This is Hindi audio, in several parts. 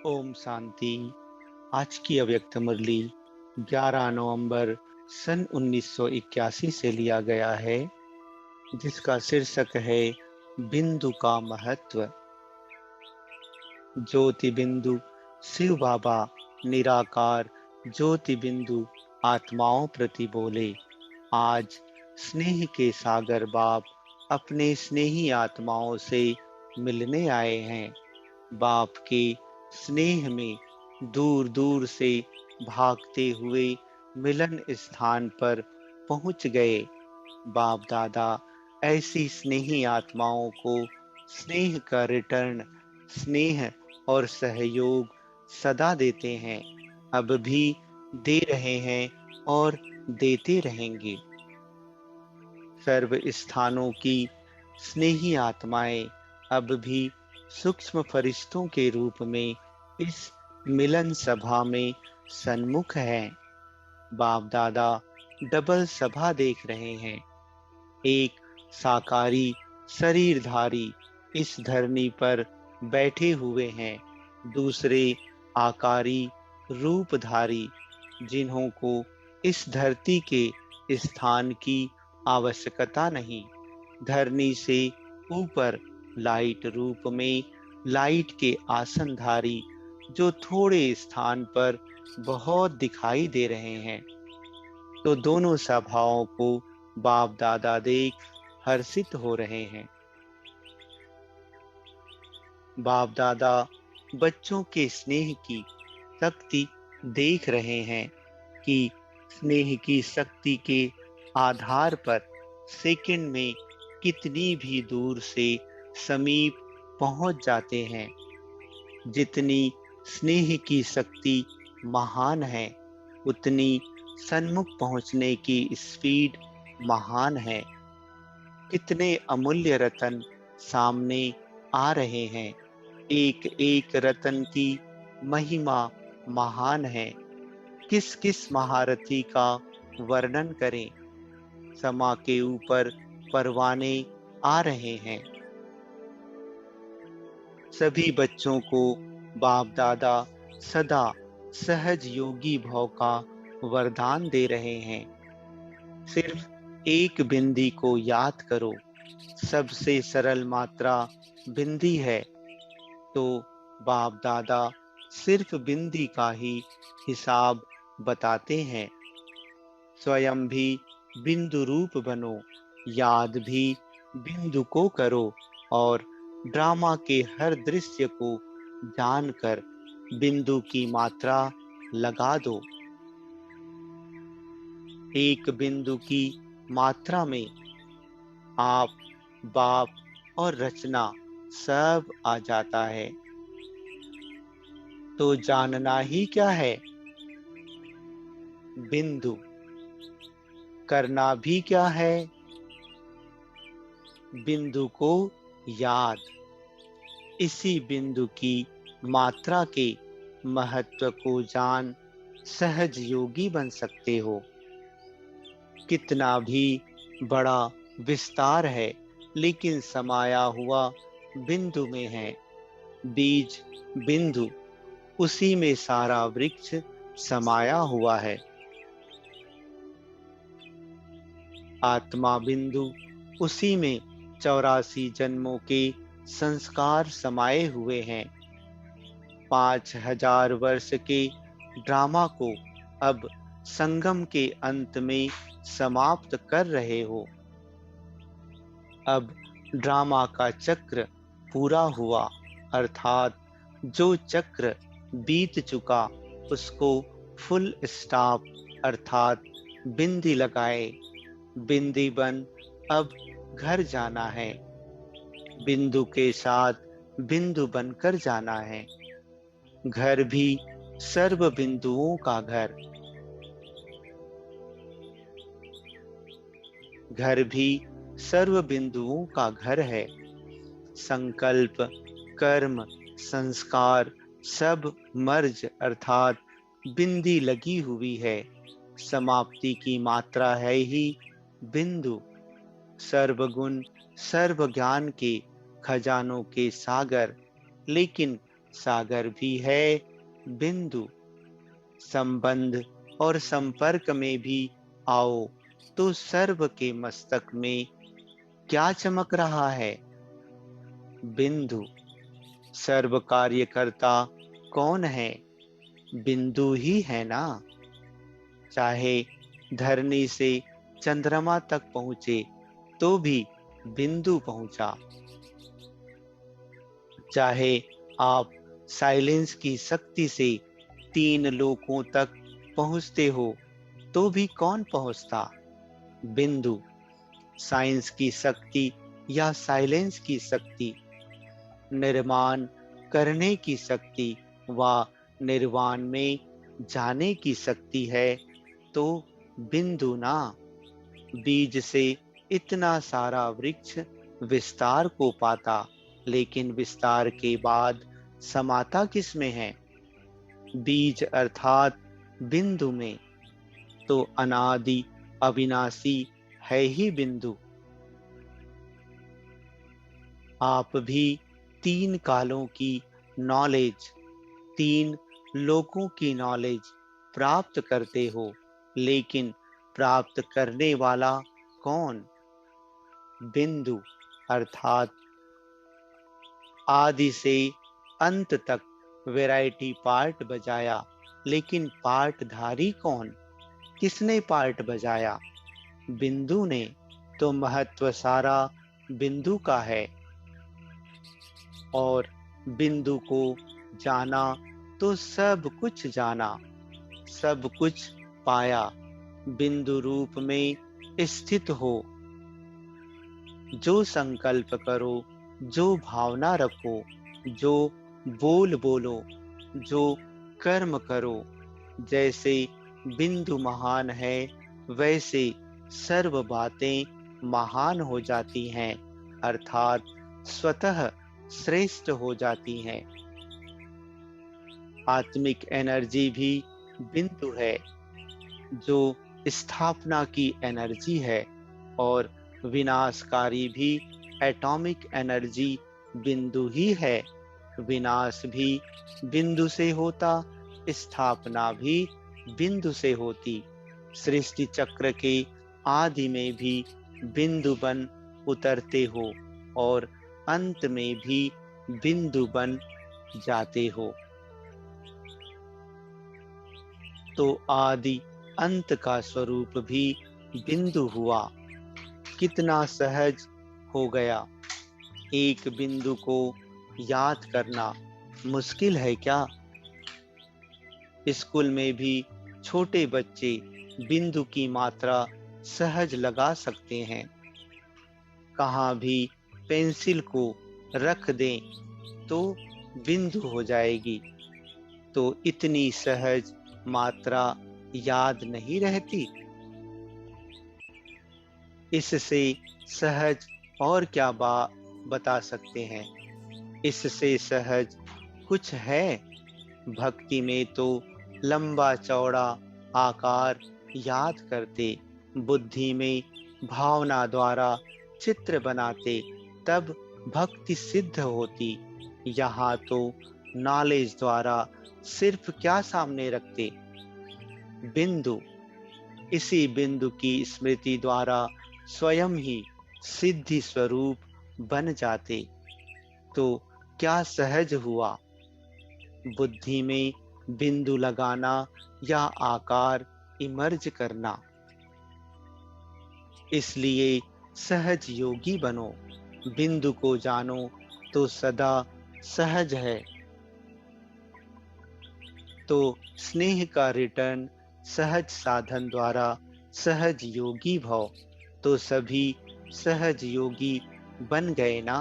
ओम शांति। आज की अव्यक्त मुरली 11 नवंबर सन 1981 से लिया गया है, जिसका शीर्षक है बिंदु का महत्व। ज्योति बिंदु शिव बाबा निराकार ज्योति बिंदु आत्माओं प्रति बोले। आज स्नेह के सागर बाप अपने स्नेही आत्माओं से मिलने आए हैं। बाप के स्नेह में दूर दूर से भागते हुए मिलन स्थान पर पहुंच गए। बाप दादा ऐसी स्नेही आत्माओं को स्नेह का रिटर्न, स्नेह और सहयोग सदा देते हैं, अब भी दे रहे हैं और देते रहेंगे। सर्व स्थानों की स्नेही आत्माएं अब भी सूक्ष्म फरिश्तों के रूप में इस मिलन सभा में सन्मुख हैं। बाप दादा डबल सभा देख रहे हैं। एक साकारी शरीरधारी इस धरनी पर बैठे हुए हैं, दूसरे आकारी रूपधारी जिन्हों को इस धरती के स्थान की आवश्यकता नहीं। धरनी से ऊपर लाइट रूप में लाइट के आसनधारी जो थोड़े स्थान पर बहुत दिखाई दे रहे हैं। तो दोनों सभाओं को बाप दादा देख हर्षित हो रहे हैं। बाप दादा बच्चों के स्नेह की शक्ति देख रहे हैं कि स्नेह की शक्ति के आधार पर सेकंड में कितनी भी दूर से समीप पहुंच जाते हैं। जितनी स्नेह की शक्ति महान है, उतनी सन्मुख पहुंचने की स्पीड महान है। कितने अमूल्य रतन सामने आ रहे हैं। एक एक रतन की महिमा महान है। किस किस महारथी का वर्णन करें। समा के ऊपर परवाने आ रहे हैं। सभी बच्चों को बाप दादा सदा सहज योगी भाव का वरदान दे रहे हैं। सिर्फ एक बिंदी को याद करो। सबसे सरल मात्रा बिंदी है, तो बाप दादा सिर्फ बिंदी का ही हिसाब बताते हैं। स्वयं भी बिंदु रूप बनो, याद भी बिंदु को करो और ड्रामा के हर दृश्य को जानकर बिंदु की मात्रा लगा दो। एक बिंदु की मात्रा में आप, बाप और रचना सब आ जाता है। तो जानना ही क्या है? बिंदु। करना भी क्या है? बिंदु को याद। इसी बिंदु की मात्रा के महत्व को जान सहज योगी बन सकते हो। कितना भी बड़ा विस्तार है, लेकिन समाया हुआ बिंदु में है। बीज बिंदु, उसी में सारा वृक्ष समाया हुआ है। आत्मा बिंदु, उसी में 84 जन्मों के संस्कार समाये हुए हैं। 5000 वर्ष के ड्रामा को अब संगम के अंत में समाप्त कर रहे हो। अब ड्रामा का चक्र पूरा हुआ, अर्थात जो चक्र बीत चुका उसको फुल स्टॉप अर्थात बिंदी लगाए। बिंदी बन अब घर जाना है। बिंदु के साथ बिंदु बनकर जाना है। घर भी सर्व बिंदुओं का घर। घर भी सर्व बिंदुओं का घर है। संकल्प, कर्म, संस्कार सब मर्ज अर्थात बिंदी लगी हुई है। समाप्ति की मात्रा है ही बिंदु। सर्वगुण सर्व ज्ञान के खजानों के सागर, लेकिन सागर भी है बिंदु। संबंध और संपर्क में भी आओ तो सर्व के मस्तक में क्या चमक रहा है? बिंदु। सर्व कार्यकर्ता कौन है? बिंदु ही है ना। चाहे धरनी से चंद्रमा तक पहुंचे तो भी बिंदु पहुंचा। चाहे आप साइलेंस की शक्ति से 3 लोकों तक पहुंचते हो तो भी कौन पहुंचता? बिंदु। साइंस की शक्ति या साइलेंस की शक्ति, निर्माण करने की शक्ति व निर्वाण में जाने की शक्ति है तो बिंदु ना। बीज से इतना सारा वृक्ष विस्तार को पाता, लेकिन विस्तार के बाद समाता किसमें है? बीज अर्थात बिंदु में। तो अनादि अविनाशी है ही बिंदु। आप भी 3 कालों की नॉलेज, 3 लोकों की नॉलेज प्राप्त करते हो, लेकिन प्राप्त करने वाला कौन? बिंदु अर्थात आदि से अंत तक वैरायटी पार्ट बजाया, लेकिन पार्टधारी कौन? किसने पार्ट बजाया? बिंदु ने। तो महत्व सारा बिंदु का है। और बिंदु को जाना तो सब कुछ जाना, सब कुछ पाया। बिंदु रूप में स्थित हो। जो संकल्प करो, जो भावना रखो, जो बोल बोलो, जो कर्म करो, जैसे बिंदु महान है वैसे सर्व बातें महान हो जाती हैं, अर्थात स्वतः श्रेष्ठ हो जाती हैं। आत्मिक एनर्जी भी बिंदु है, जो स्थापना की एनर्जी है, और विनाशकारी भी एटॉमिक एनर्जी बिंदु ही है। विनाश भी बिंदु से होता, स्थापना भी बिंदु से होती। सृष्टि चक्र के आदि में भी बिंदु बन उतरते हो और अंत में भी बिंदु बन जाते हो। तो आदि अंत का स्वरूप भी बिंदु हुआ। कितना सहज हो गया। एक बिंदु को याद करना मुश्किल है क्या? स्कूल में भी छोटे बच्चे बिंदु की मात्रा सहज लगा सकते हैं। कहाँ भी पेंसिल को रख दें तो बिंदु हो जाएगी। तो इतनी सहज मात्रा याद नहीं रहती। इससे सहज और क्या बता सकते हैं? इससे सहज कुछ है? भक्ति में तो लंबा चौड़ा आकार याद करते, बुद्धि में भावना द्वारा चित्र बनाते, तब भक्ति सिद्ध होती। यहाँ तो नॉलेज द्वारा सिर्फ क्या सामने रखते? बिंदु। इसी बिंदु की स्मृति द्वारा स्वयं ही सिद्धि स्वरूप बन जाते। तो क्या सहज हुआ? बुद्धि में बिंदु लगाना या आकार इमर्ज करना। इसलिए सहज योगी बनो। बिंदु को जानो तो सदा सहज है। तो स्नेह का रिटर्न सहज साधन द्वारा सहज योगी भव। तो सभी सहज योगी बन गए ना।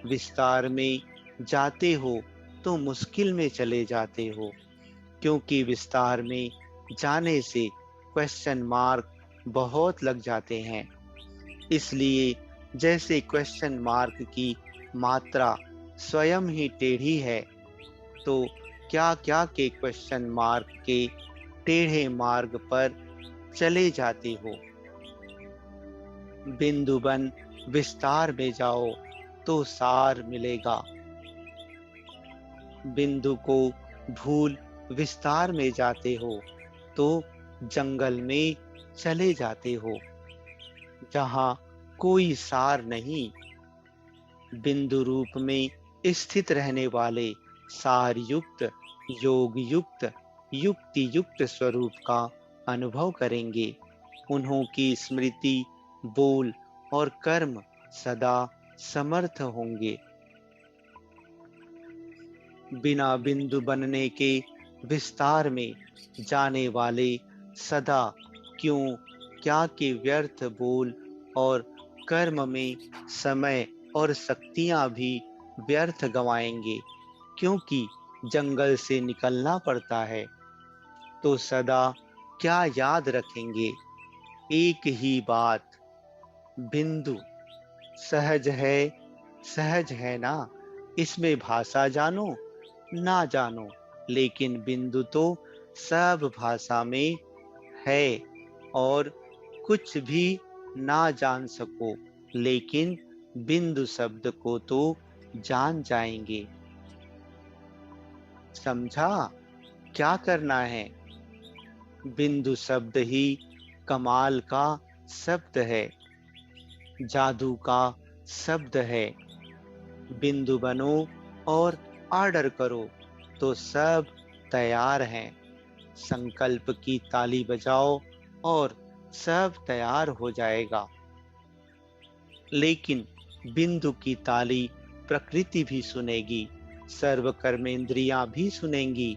विस्तार में जाते हो तो मुश्किल में चले जाते हो, क्योंकि विस्तार में जाने से क्वेश्चन मार्क बहुत लग जाते हैं। इसलिए जैसे क्वेश्चन मार्क की मात्रा स्वयं ही टेढ़ी है, तो क्या क्या के क्वेश्चन मार्क के टेढ़े मार्ग पर चले जाते हो। बिंदु बन विस्तार में जाओ तो सार मिलेगा। बिंदु को भूल विस्तार में जाते हो तो जंगल में चले जाते हो जहाँ कोई सार नहीं। बिंदु रूप में स्थित रहने वाले सार युक्त, योग युक्त, युक्ति युक्त स्वरूप का अनुभव करेंगे। उन्हों की स्मृति, बोल और कर्म सदा समर्थ होंगे। बिना बिंदु बनने के विस्तार में जाने वाले सदा क्यों क्या के व्यर्थ बोल और कर्म में समय और शक्तियां भी व्यर्थ गवाएंगे, क्योंकि जंगल से निकलना पड़ता है। तो सदा क्या याद रखेंगे? एक ही बात, बिंदु सहज है, सहज है ना। इसमें भाषा जानो ना जानो, लेकिन बिंदु तो सब भाषा में है। और कुछ भी ना जान सको, लेकिन बिंदु शब्द को तो जान जाएंगे। समझा क्या करना है? बिंदु शब्द ही कमाल का शब्द है, जादू का शब्द है। बिंदु बनो और ऑर्डर करो तो सब तैयार हैं। संकल्प की ताली बजाओ और सब तैयार हो जाएगा। लेकिन बिंदु की ताली प्रकृति भी सुनेगी, सर्व कर्मेंद्रियां भी सुनेंगी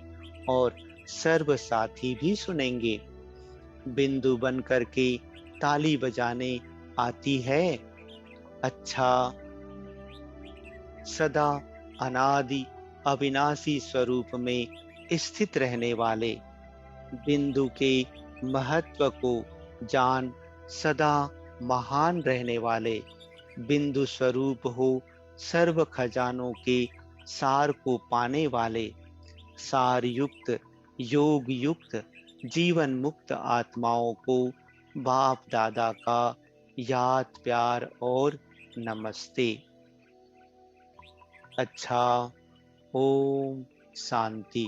और सर्व साथी भी सुनेंगे। बिंदु बन करके ताली बजाने आती है? अच्छा, सदा अनादि अविनाशी स्वरूप में स्थित रहने वाले बिंदु के महत्व को जान सदा महान रहने वाले बिंदु स्वरूप हो सर्व खजानों के सार को पाने वाले सार युक्त, योग युक्त, जीवन मुक्त आत्माओं को बाप दादा का याद प्यार और नमस्ते। अच्छा, ओम शांति।